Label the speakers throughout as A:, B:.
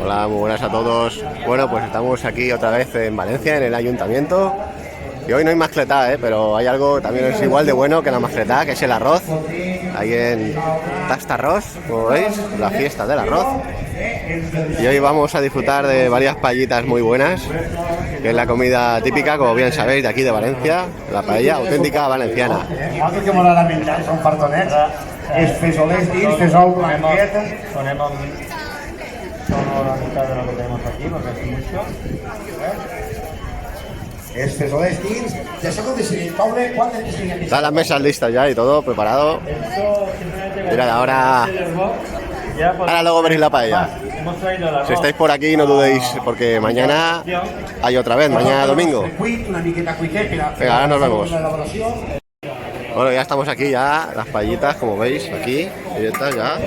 A: Hola, muy buenas a todos. Bueno, pues estamos aquí otra vez en Valencia, en el ayuntamiento. Y hoy no hay mascletá, pero hay algo también es igual de bueno que la mascletá, que es el arroz. Ahí en Tastarroz, como veis, la fiesta del arroz. Y hoy vamos a disfrutar de varias paellitas muy buenas, que es la comida típica, como bien sabéis, de aquí de Valencia, la paella auténtica valenciana.
B: Algo que m'agrada menjar són fartonets, és fesolers dins, fesol blanqueta.
C: Ponemos solo la mitad de lo que tenemos aquí, porque es mucho.
B: És fesolers dins, i això com decidir, Pobre, quan hem de seguir aquí?
A: Están las mesas listas ya y todo preparado.
C: Esto simplemente
A: Mirad, ahora luego veréis la paella.
C: hemos traído el arroz.
A: Si estáis por aquí no dudéis, porque mañana hay otra vez, mañana domingo.
B: Cuit, una miqueta cuitet,
A: Venga, ahora nos vemos.
B: L'elaboració.
A: Bueno, ya estamos aquí, ya las paellitas, como veis, aquí, directas ya.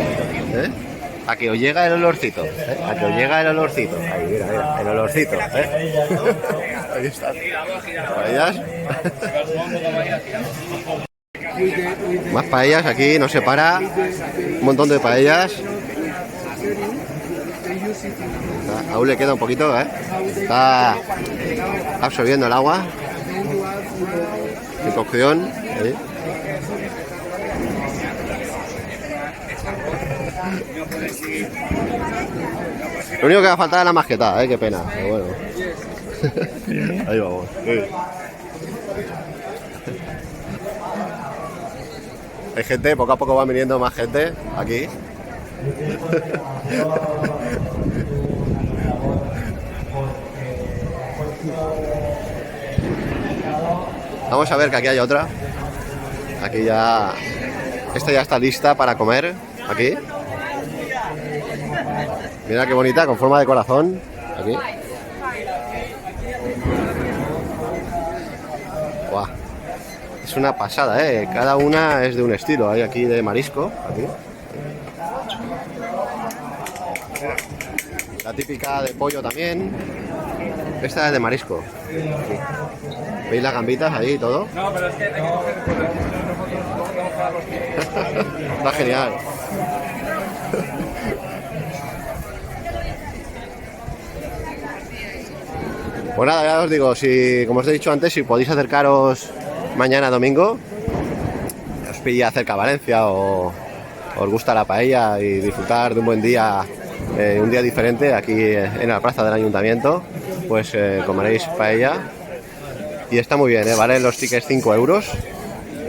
A: A que os llega el olorcito, a que os llega el olorcito. Ahí, mira, mira, el olorcito. Ahí está. Paellas. Más paellas aquí, no se para. Un montón de paellas. Aún le queda un poquito, Está absorbiendo el agua. En cocción. Ahí. Lo único que va a faltar es la masqueta, qué pena, pero bueno. Ahí vamos. Hay gente, poco a poco va viniendo más gente aquí. Vamos a ver que aquí hay otra. Aquí ya... Esta ya está lista para comer. Aquí. Mira qué bonita, con forma de corazón. Aquí. Guau. Es una pasada, Cada una es de un estilo. Hay aquí de marisco. Aquí. La típica de pollo también. Esta es de marisco. Aquí. ¿Veis las gambitas ahí y todo?
C: No, pero es que hay que coger
A: Está genial. Pues nada, ya os digo, si, como os he dicho antes, si podéis acercaros mañana domingo, os pilla cerca a Valencia o os gusta la paella y disfrutar de un buen día, un día diferente aquí en la plaza del ayuntamiento, pues comeréis paella. Y está muy bien, vale los tickets 5 euros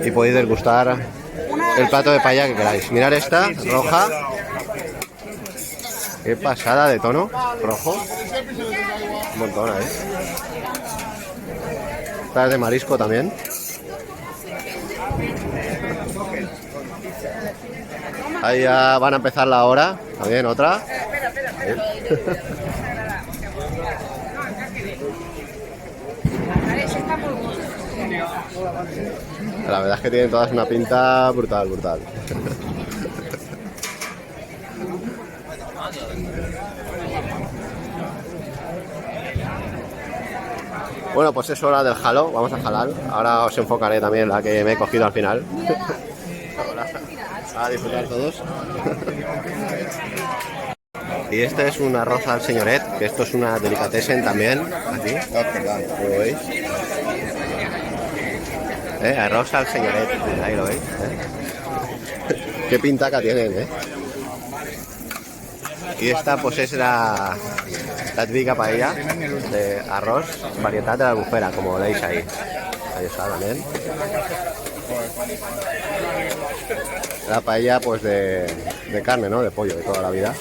A: y podéis degustar el plato de paella que queráis. Mirad esta, roja. Qué pasada de tono, rojo. Un montón, Esta es de marisco también. Ahí ya van a empezar la hora. También otra. La verdad es que tienen todas una pinta brutal, brutal. Bueno, pues es hora del jalo, vamos a jalar. Ahora os enfocaré también la que me he cogido al final. A disfrutar todos. Y este es un arroz al señoret, que esto es una delicatessen también. Aquí, como veis. Arroz al señoret, ahí lo veis. Qué pintaca tienen, Y esta pues es la típica paella de arroz, variedad de la Albufera, como veis ahí. Ahí está también. La paella pues de carne, ¿no? De pollo, de toda la vida.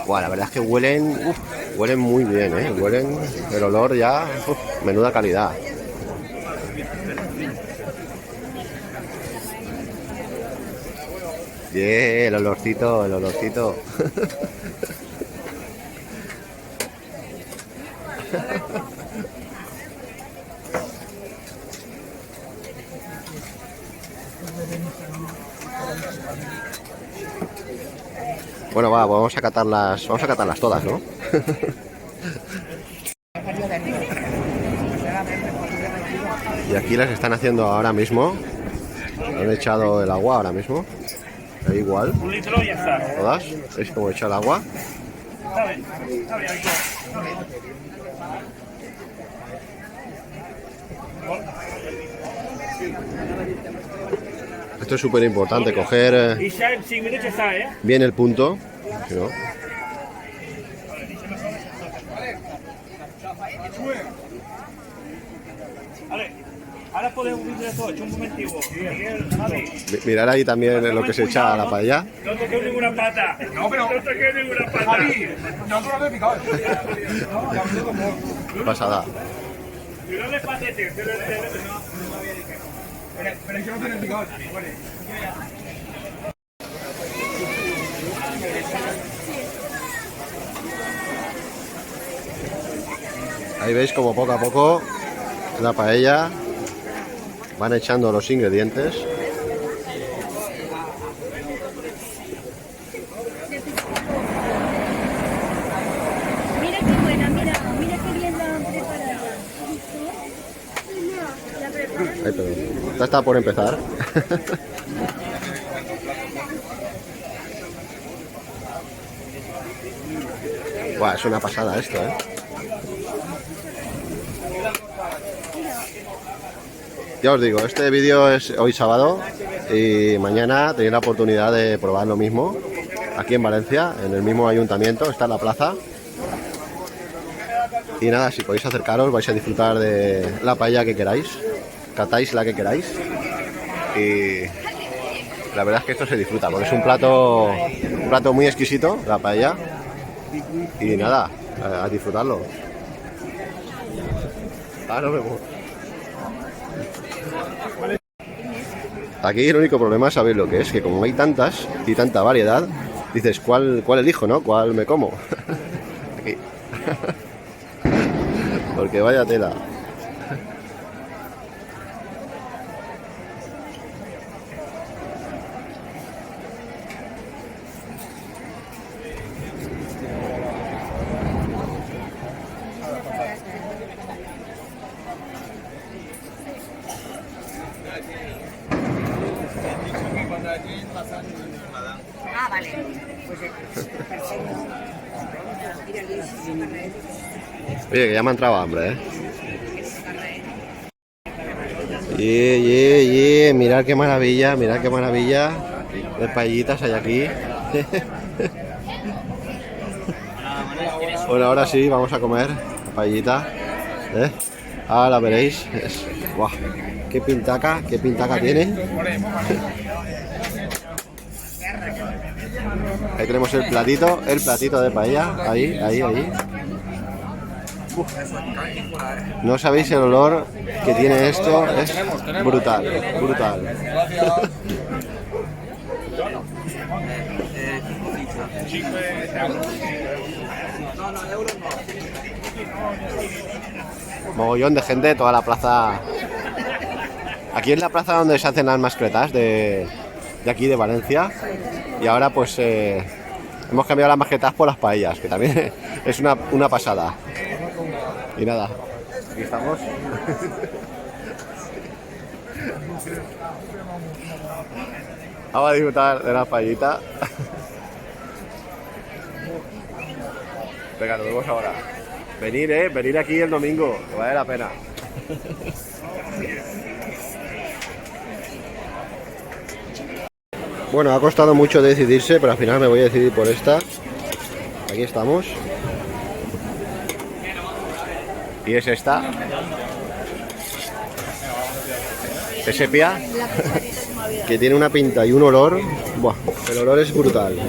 A: Bueno, la verdad es que huelen muy bien, huelen el olor ya, menuda calidad. Yeah, el olorcito, el olorcito. Bueno, va, vamos a catarlas todas, ¿no? Y aquí las están haciendo ahora mismo. Han echado el agua ahora mismo. Ahí igual.
D: 1 litro y ya está.
A: Todas. ¿Veis cómo echa el agua?
D: Está bien.
A: Esto es súper importante, coger
D: Y ya en 5 minutos ya está, ¿eh?
A: bien el punto. Si no,
D: Vale. Ahora podemos unir todo, hecho un momentico. Miguel, Javi,
A: mirar ahí también lo que se echa a la paella.
D: no toqué ninguna pata. No, pero no toqué ninguna pata. Javi, no lo he picado.
A: Pasada.
D: Cuidado de patete. Pero es que no tiene picado.
A: Ahí veis como poco a poco la paella van echando los ingredientes.
E: Mira qué buena, mira qué bien la han preparado. La preparan.
A: Ay, perdón. Esta está por empezar. Buah, es una pasada esto, ¿eh? Ya os digo, este vídeo es hoy sábado y mañana tenéis la oportunidad de probar lo mismo aquí en Valencia, en el mismo ayuntamiento, está en la plaza. Y nada, si podéis acercaros vais a disfrutar de la paella que queráis, catáis la que queráis y la verdad es que esto se disfruta porque es un plato muy exquisito, la paella, y nada, a disfrutarlo. Nos vemos. Aquí el único problema, sabéis lo que es, que como hay tantas y tanta variedad, dices, ¿cuál elijo, no? ¿Cuál me como? Aquí. Porque vaya tela.
E: Ah, vale.
A: Oye, que ya me ha entrado hambre, ¿eh? Mirad qué maravilla de paellitas hay aquí. Bueno, ahora sí, vamos a comer paellita, ¿eh? Ahora veréis. ¡Guau! Qué pintaca tiene. Ahí tenemos el platito de paella, ahí. Uf. No sabéis el olor que tiene esto, es brutal. Mogollón de gente, toda la plaza. Aquí es la plaza donde se hacen las mascletas de aquí de Valencia. Y ahora pues hemos cambiado las mascletas por las paellas, que también es una pasada. Y nada, aquí estamos. Vamos a disfrutar de la paellita. Venga, nos vemos ahora. Venir aquí el domingo, que vale la pena. Bueno, ha costado mucho decidirse, pero al final me voy a decidir por esta. Aquí estamos. Y es esta. Es sepia. Que tiene una pinta y un olor. Buah, el olor es brutal.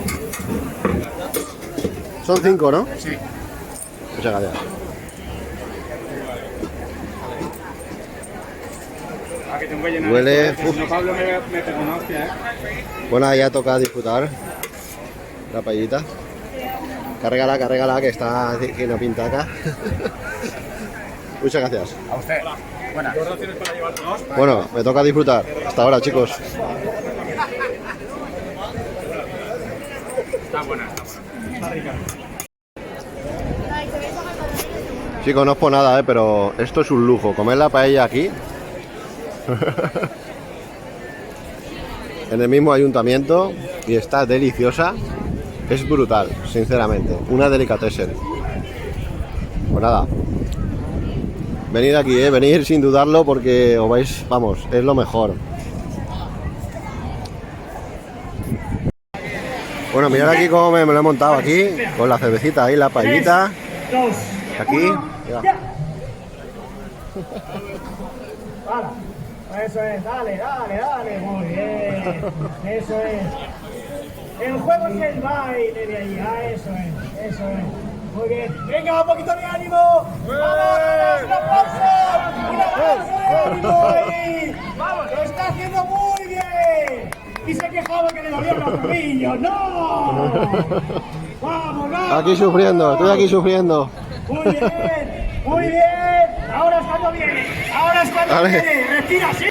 A: Son 5, ¿no? Sí. Muchas gracias. Huele. Bueno, ya toca disfrutar la paellita. Cárgala, que está llena pintaca. Muchas gracias.
B: A usted. Buenas.
A: Bueno, me toca disfrutar. Hasta ahora, chicos.
B: Está buena.
A: Chicos, no es por nada, pero esto es un lujo. Comer la paella aquí en el mismo ayuntamiento y está deliciosa. Es brutal, sinceramente. Una delicatessen. Pues nada. Venid aquí, venid sin dudarlo porque os vais, vamos, es lo mejor. Bueno, mirad aquí cómo me lo he montado aquí, con la cervecita ahí, la paellita. Aquí. Mira.
B: Eso es, dale, dale, dale, muy bien. Eso es. El juego es el baile de ahí, eso es, eso es. Muy bien. Venga, un poquito de ánimo. ¡Vamos! ¡Un aplauso! ¡Un aplauso de ánimo ahí! ¡Vamos! ¡Lo está haciendo muy bien! Y se quejaba que le dolían los tobillos. ¡No! ¡Vamos, vamos!
A: Aquí sufriendo, estoy aquí sufriendo.
B: Muy bien, muy bien. Ahora es cuando viene. Ahora es cuando
A: Vale.
B: viene. Respira, sí.